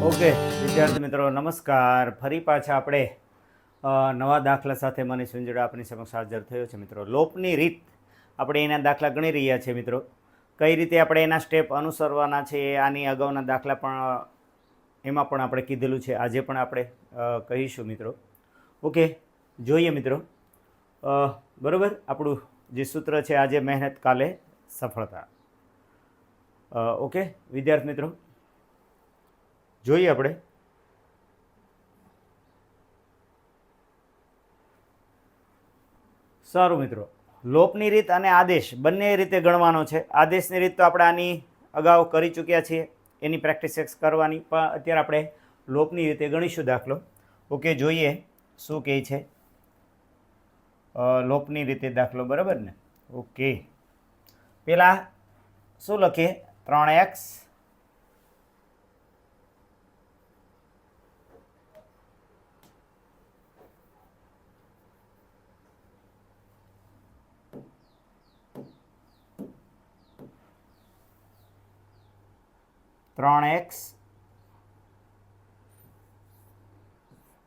Okay વિદ્યાર્થી મિત્રો નમસ્કાર. ફરી પાછા આપણે નવા દાખલા સાથે મનીષ વિંજોડા આપણી સમક્ષ હાજર થયો છે. મિત્રો લોપની રીત આપણે એના દાખલા ગણી રહ્યા છીએ. મિત્રો કઈ રીતે આપણે એના સ્ટેપ અનુસરવાના છે આની અગાઉના દાખલા પણ એમાં પણ આપણે કીધેલું છે. આજે પણ આપણે કહીશું મિત્રો. ઓકે જોઈએ મિત્રો. બરાબર, આપણું જે સૂત્ર છે આજે મહેનત કાલે સફળતા. ઓકે વિદ્યાર્થી મિત્રો જોઈએ આપણે. સારું મિત્રો, લોપની રીત અને આદેશ બંને રીતે ગણવાનો છે. આદેશની રીત તો આપણે આની અગાઉ કરી ચૂક્યા છીએ, એની પ્રેક્ટિસ કરવાની, પણ અત્યારે આપણે લોપની રીતે ગણીશું દાખલો. ઓકે જોઈએ શું કહે છે લોપની રીતે દાખલો. બરાબર ને? ઓકે, પહેલાં શું લખીએ? 3x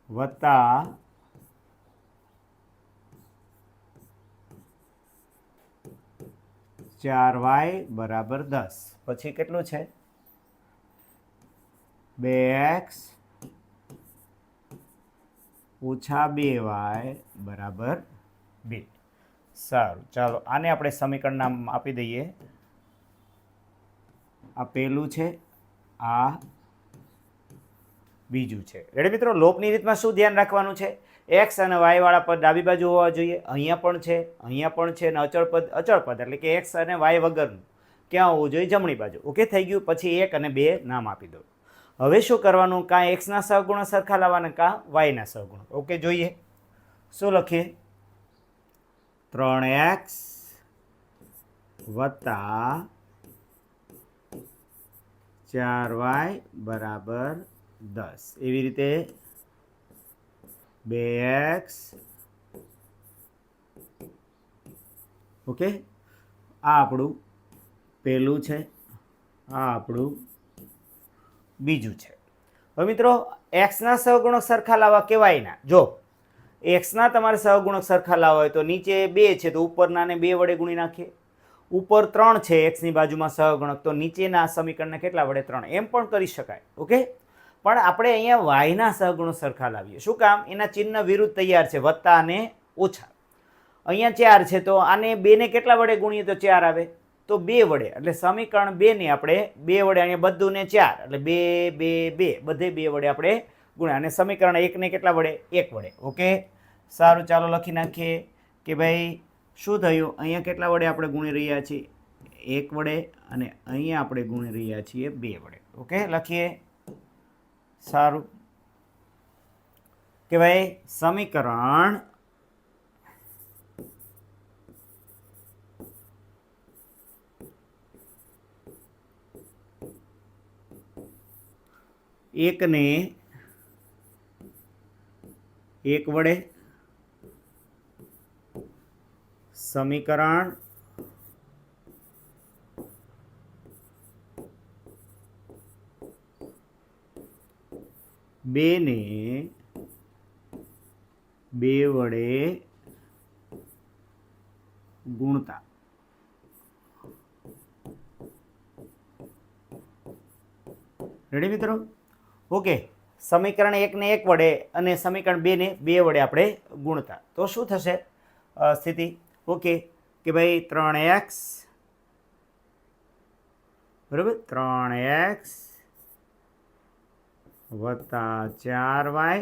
વત્તા 4y બરાબર 10. પછી કેટલું છે? 2x ઓછા 2y બરાબર 2. સારું, ચાલો આને આપણે સમીકરણ નામ આપી દઈએ. આ પહેલું છે, આ બીજું છે. રેડી મિત્રો? લોપની રીતમાં શું ધ્યાન રાખવાનું છે? એક્સ અને વાય વાળા પદ ડાબી બાજુ હોવા જોઈએ. અહીંયા પણ છે, અહીંયા પણ છે, અને અચળ પદ એટલે કે એક્સ અને વાય વગરનું ક્યાં હોવું જોઈએ? જમણી બાજુ. ઓકે થઈ ગયું. પછી 1 અને 2 નામ આપી દો. હવે શું કરવાનું? કાં એક્સના સહગુણો સરખા લાવવાના, કાં વાયના સહગુણો. ઓકે જોઈએ શું લખીએ? 3x વત્તા 4y બરાબર 10. એવી રીતે 2x. ઓકે, આ આપણું પહેલું છે, આ આપણું બીજું છે. હવે મિત્રો એક્સના સહગુણક સરખા લાવવા કેવાયના. જો એક્સના તમારે સહગુણક સરખા લાવવા હોય તો નીચે 2 છે તો ઉપરનાને 2 વડે ગુણી નાખીએ. ઉપર 3 છે એક્સની બાજુમાં સહગુણક, તો નીચેના સમીકરણને કેટલા વડે? 3. એમ પણ કરી શકાય. ઓકે, પણ આપણે અહીંયા વાયના સહગુણો સરખા લાવીએ. શું કામ? એના ચિહ્ન વિરુદ્ધ તૈયાર છે, વત્તા અને ઓછા. અહીંયા 4 છે તો આને 2ને કેટલા વડે ગુણીએ તો 4 આવે? તો 2 વડે. એટલે સમીકરણ 2ને આપણે 2 વડે, અહીંયા બધુંને 4 એટલે 2 2 2 બધે 2 વડે આપણે ગુણ્યા. અને સમીકરણ 1ને કેટલા વડે? 1 વડે. ઓકે સારું, ચાલો લખી નાખીએ કે ભાઈ શું થયું? અહીંયા કેટલા વડે આપણે ગુણી રહ્યા છીએ? 1 વડે. અને અહીંયા આપણે ગુણી રહ્યા છીએ 2 વડે. ઓકે લખીએ. સારું કે ભાઈ સમીકરણ એકને 1 વડે, સમીકરણ 2 ને 2 વડે ગુણતા. રેડી મિત્રો? ઓકે, સમીકરણ 1ને 1 વડે અને સમીકરણ 2ને 2 વડે આપણે ગુણતા તો શું થશે સ્થિતિ? ઓકે કે ભાઈ 3x બરાબર 3x વત્તા 4y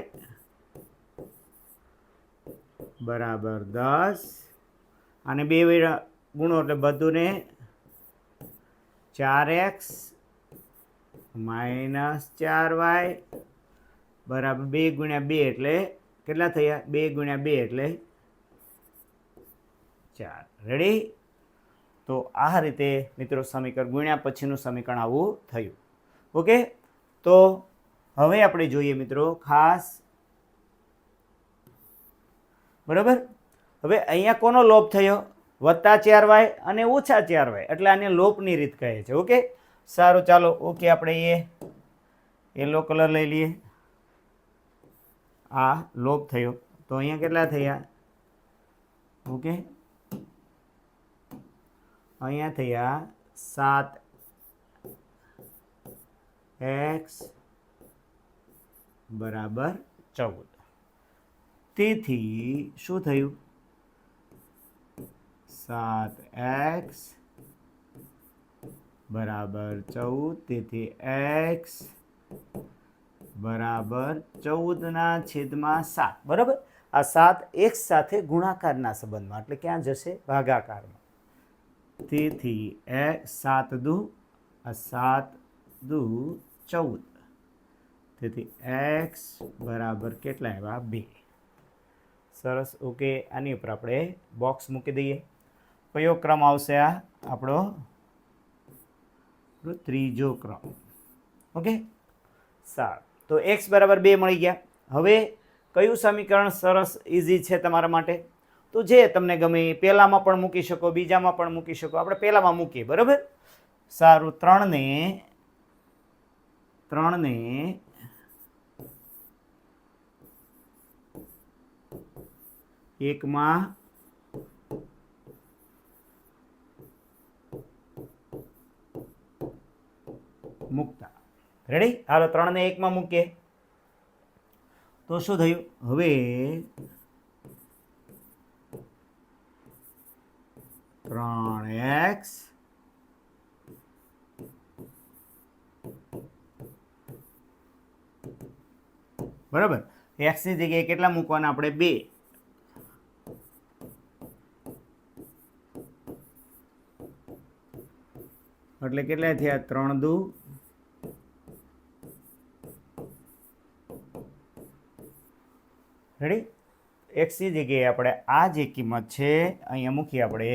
બરાબર 10. અને 2 વડે ગુણો એટલે બધુંને 4x માઇનસ 4y બરાબર 2 ગુણ્યા 2 એટલે કેટલા થયા? 2 ગુણ્યા 2 એટલે 4. રેડી? તો આ રીતે મિત્રો સમીકરણ ગુણ્યા પછીનું સમીકરણ આવું થયું. ઓકે, તો હવે આપણે જોઈએ મિત્રો ખાસ. બરાબર, હવે અહીંયા કોનો લોપ થયો? +4y અને -4y, એટલે આને લોપની રીત કહે છે. ઓકે સારું, ચાલો ઓકે આપણે યલો કલર લઈ લઈએ. આ લોપ થયો તો અહીંયા કેટલા થયા? ઓકે, અહીંયા થયા 7x બરાબર 14. તેથી શું થયું? 7x બરાબર 14. તેથી x બરાબર 14/7. બરાબર. આ 7 x સાથે ગુણાકારના સંબંધમાં, એટલે ક્યાં જશે? ભાગાકારમાં. તેથી 7 દુ 14. તેથી x બરાબર કેટલા આવ્યા? 2. સરસ. ઓકે, આની ઉપર આપણે બોક્સ મૂકી દઈએ. કયો ક્રમ આવશે? આ આપણો ત્રીજો ક્રમ. ઓકે, સારું. તો x બરાબર 2 મળી ગયા. હવે કયું સમીકરણ સરસ ઇઝી છે તમારા માટે? તો જે તમને ગમે પહેલામાં પણ મૂકી શકો, બીજામાં પણ મૂકી શકો. આપણે પહેલામાં મૂકીએ. બરાબર. સારું. 3 ને 1 માં મૂકતા. રેડી? હાલો 3 ને 1 માં મૂકીએ તો શું થયું? હવે 3x બરાબર. x ની જગ્યાએ કેટલા મૂકવાના આપણે? 2. એટલે કેટલા થયા? 3 દુ રેડી? x ની જગ્યાએ આપણે આ જે કિંમત છે અહીંયા મૂકીએ આપણે.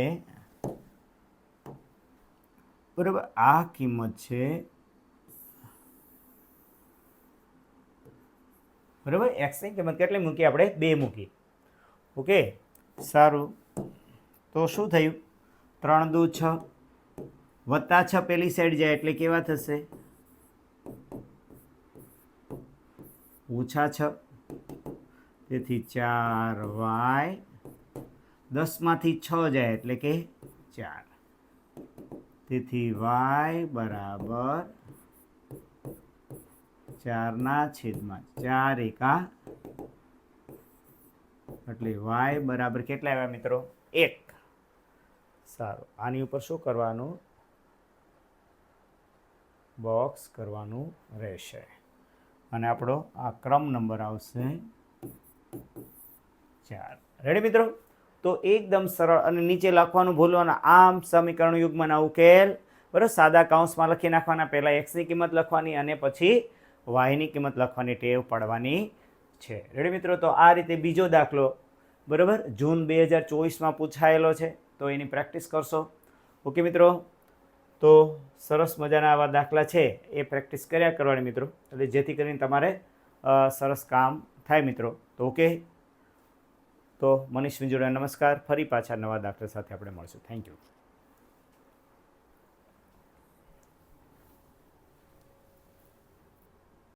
બરાબર. આ કિંમત છે. બરાબર. x ની કિંમત કેટલી મૂકી આપણે? 2 મૂકી. ઓકે, સારું. તો શું થયું? 3 દુ 6 વત્તા 6 પેલી સાઈડ જાય એટલે કેવા થશે? ઓછા 6. તેથી 4y. 10 માંથી 6 જાય એટલે કે 4. તેથી y બરાબર 4/4 એકા. એટલે y બરાબર કેટલા આવ્યા મિત્રો? 1. સારું. આની ઉપર શું કરવાનું? બોક્સ કરવાનું રહેશે. અને આપણો આ ક્રમ નંબર આવશે 4. રેડી મિત્રો? તો એકદમ સરળ. અને નીચે લખવાનું ભૂલવાના. આમ સમીકરણ યુગ્મના ઉકેલ. બરાબર. સાદા કૌંસમાં લખી નાખવાના. પહેલાં x ની કિંમત લખવાની અને પછી y ની કિંમત લખવાની ટેવ પાડવાની છે. રેડી મિત્રો? તો આ રીતે બીજો દાખલો બરાબર જૂન 2024માં પૂછાયેલો છે. તો એની પ્રેક્ટિસ કરશો. ઓકે મિત્રો? તો સરસ મજાના આવા દાખલા છે એ પ્રેક્ટિસ કર્યા કરવાની મિત્રો, એટલે જેથી કરીને તમારે સરસ કામ થાય મિત્રો. તો ઓકે, તો મનીષ વિંજોડા નમસ્કાર. ફરી પાછા નવા દાખલા સાથે આપણે મળશું. Thank you.